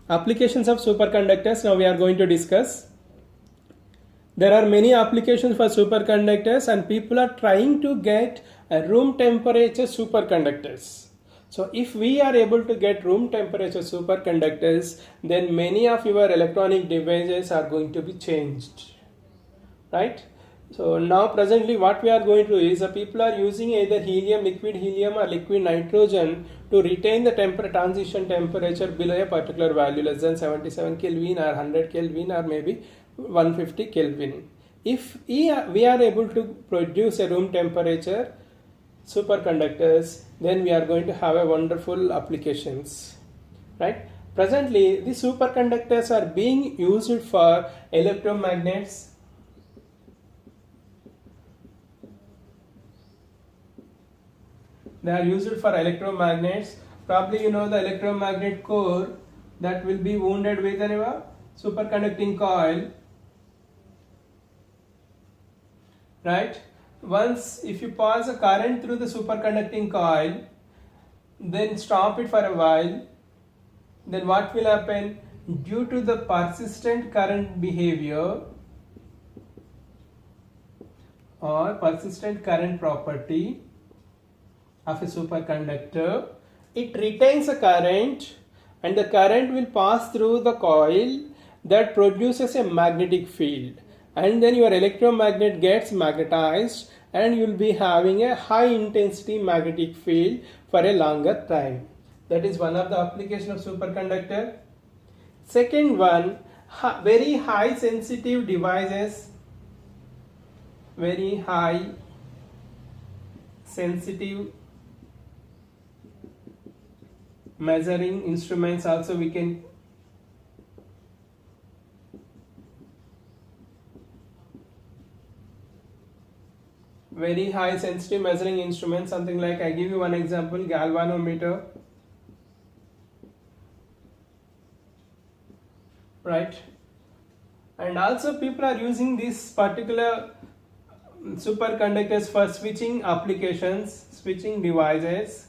Applications of superconductors now we are going to discuss. There are many applications for superconductors and people are trying to get a room temperature superconductors. So if we are able to get room temperature superconductors, then many of your electronic devices are going to be changed, right? So now presently what we are going to do is people are using either helium, liquid helium or liquid nitrogen to retain the transition temperature below a particular value, less than 77 Kelvin or 100 Kelvin or maybe 150 Kelvin. If we are able to produce a room temperature superconductors, then we are going to have a wonderful applications, right? Presently the superconductors are being used for electromagnets. They are used for electromagnets. Probably you know the electromagnet core that will be wounded with a superconducting coil, right? Once if you pass a current through the superconducting coil, then stop it for a while, then what will happen? Due to the persistent current behavior or persistent current property of a superconductor, it retains a current and the current will pass through the coil that produces a magnetic field, and then your electromagnet gets magnetized and you will be having a high intensity magnetic field for a longer time. That is one of the application of superconductor. Second one, very high sensitive devices, very high sensitive measuring instruments also we can very high sensitive measuring instruments, something like, I give you one example, galvanometer, right? And also people are using this particular superconductors for switching applications, switching devices.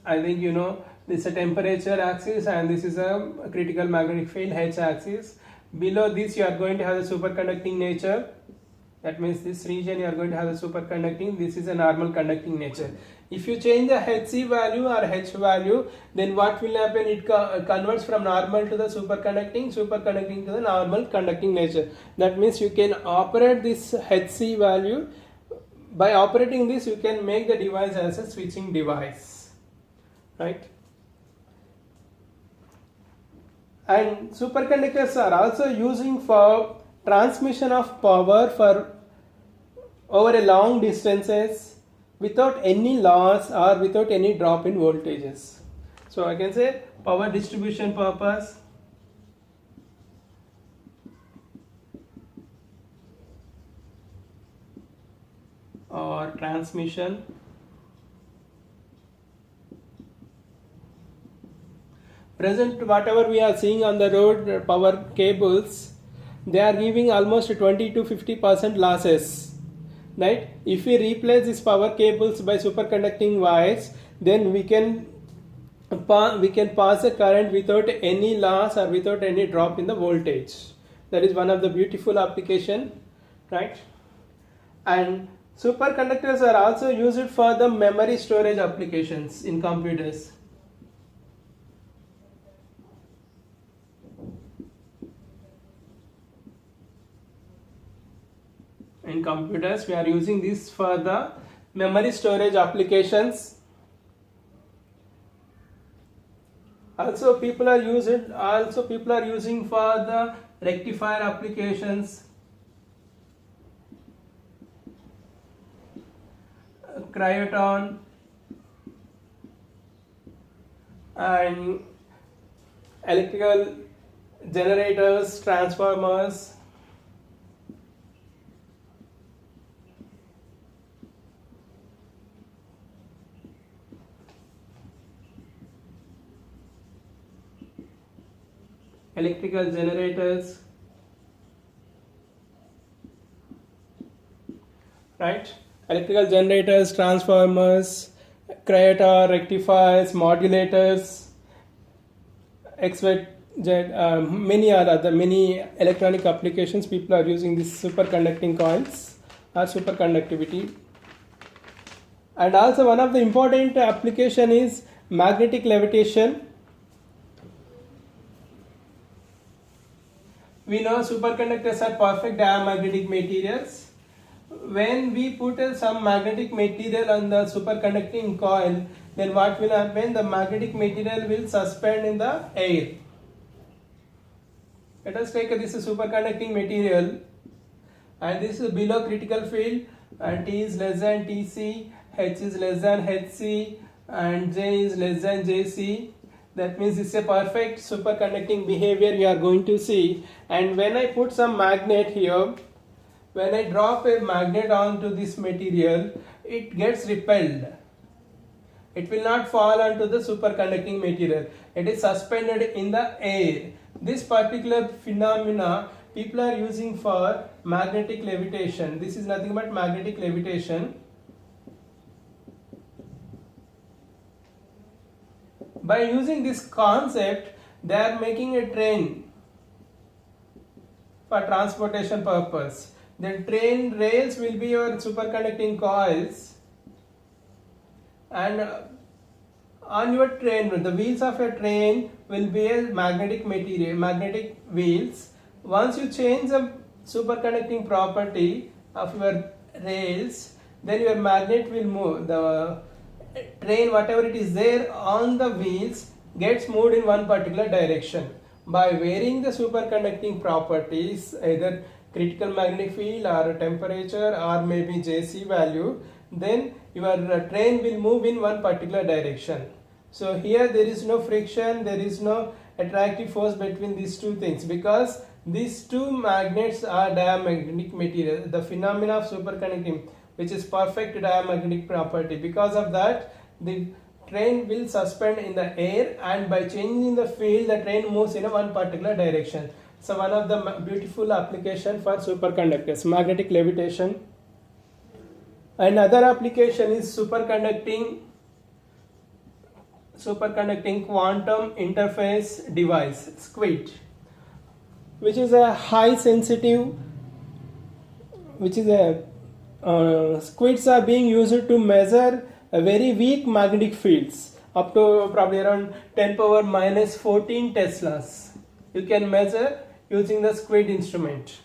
I think you know this is a temperature axis and this is a critical magnetic field H axis. Below this you are going to have the superconducting nature. That means this region you are going to have the superconducting. This is a normal conducting nature. If you change the Hc value or H value, then what will happen? It converts from normal to the superconducting to the normal conducting nature. That means you can operate this Hc value. By operating this, you can make the device as a switching device, right? And superconductors are also using for transmission of power for over a long distances without any loss or without any drop in voltages. So I can say power distribution purpose, or transmission. Present whatever we are seeing on the road, power cables, they are giving almost 20 to 50% losses, right? If we replace these power cables by superconducting wires, then we can pass a current without any loss or without any drop in the voltage. That is one of the beautiful application, right? And superconductors are also used for the memory storage applications in computers. In computers we are using this for the memory storage applications. Also people are using for the rectifier applications, cryotron and electrical generators, transformers. Electrical generators, right? Electrical generators, transformers, creator, rectifiers, modulators, many electronic applications. People are using these superconducting coils or superconductivity. And also one of the important application is magnetic levitation. We know superconductors are perfect diamagnetic materials. When we put some magnetic material on the superconducting coil, then what will happen? The magnetic material will suspend in the air. Let us take this superconducting material, and this is below critical field, and T is less than Tc, H is less than Hc, and J is less than Jc. That means it's a perfect superconducting behavior we are going to see. And when I put some magnet here, when I drop a magnet onto this material, it gets repelled. It will not fall onto the superconducting material. It is suspended in the air. This particular phenomena people are using for magnetic levitation. This is nothing but magnetic levitation. By using this concept, they are making a train for transportation purpose. The train rails will be your superconducting coils, and on your train, the wheels of a train will be a magnetic material, magnetic wheels. Once you change the superconducting property of your rails, then your magnet will move. The train, whatever it is there on the wheels, gets moved in one particular direction. By varying the superconducting properties, either critical magnetic field or temperature or maybe Jc value, then your train will move in one particular direction. So here there is no friction, there is no attractive force between these two things, because these two magnets are diamagnetic material. The phenomena of superconducting, which is perfect diamagnetic property, because of that the train will suspend in the air, and by changing the field the train moves in a one particular direction. So one of the beautiful application for superconductors, magnetic levitation. Another application is superconducting quantum interface device, SQUID, which is a high sensitive, SQUIDs are being used to measure a very weak magnetic fields up to probably around 10 power minus 14 teslas. You can measure using the SQUID instrument.